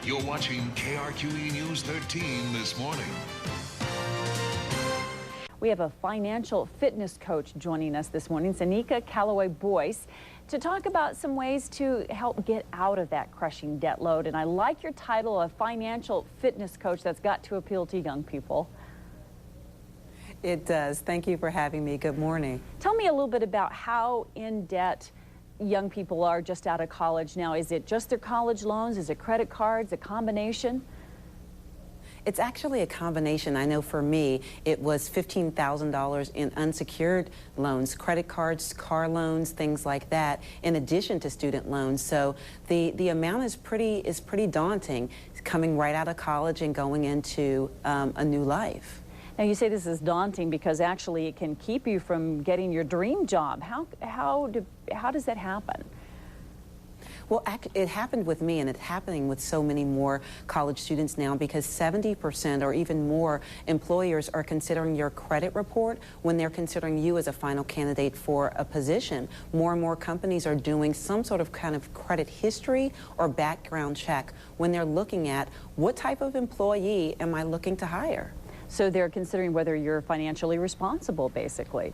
You're watching KRQE News 13 this morning. We have a financial fitness coach joining us this morning, Sanyika Calloway Boyce, to talk about some ways to help get out of that crushing debt load. And I like your title of financial fitness coach. That's got to appeal to young people. It does. Thank you for having me. Good morning. Tell me a little bit about how in debt young people are just out of college now. Is it just their college loans? Is it credit cards? A combination? It's actually a combination. I know for me, it was $15,000 in unsecured loans, credit cards, car loans, things like that, in addition to student loans. So the amount is pretty daunting, coming right out of college and going into a new life. Now, you say this is daunting because actually it can keep you from getting your dream job. How does that happen? Well, it happened with me, and it's happening with so many more college students now, because 70% or even more employers are considering your credit report when they're considering you as a final candidate for a position. More and more companies are doing some sort of kind of credit history or background check when they're looking at what type of employee am I looking to hire. So they're considering whether you're financially responsible, basically.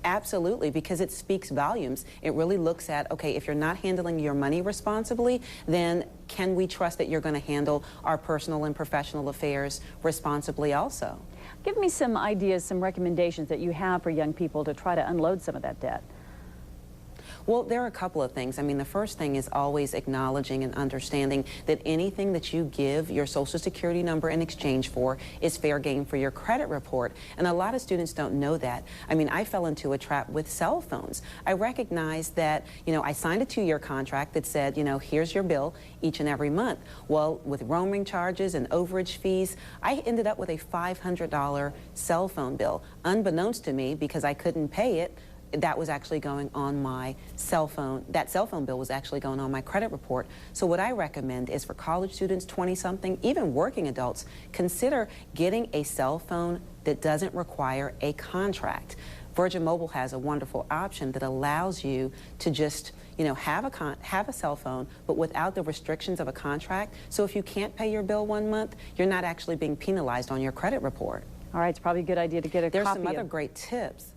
Absolutely, because it speaks volumes. It really looks at, okay, if you're not handling your money responsibly, then can we trust that you're going to handle our personal and professional affairs responsibly also? Give me some ideas, some recommendations that you have for young people to try to unload some of that debt. Well, there are a couple of things. I mean, the first thing is always acknowledging and understanding that anything that you give your Social Security number in exchange for is fair game for your credit report. And a lot of students don't know that. I mean, I fell into a trap with cell phones. I recognized that, I signed a 2-year contract that said, here's your bill each and every month. Well, with roaming charges and overage fees, I ended up with a $500 cell phone bill. Unbeknownst to me, because I couldn't pay it, that was actually going on my cell phone. That cell phone bill was actually going on my credit report. So what I recommend is for college students, 20-something, even working adults, consider getting a cell phone that doesn't require a contract. Virgin Mobile has a wonderful option that allows you to just, have a cell phone, but without the restrictions of a contract. So if you can't pay your bill one month, you're not actually being penalized on your credit report. All right, it's probably a good idea to get a There's copy. There's some other great tips.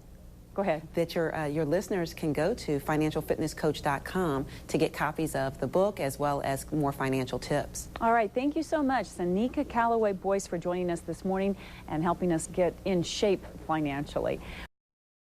Go ahead. That your listeners can go to financialfitnesscoach.com to get copies of the book as well as more financial tips. All right, thank you so much, Sanyika Calloway Boyce, for joining us this morning and helping us get in shape financially.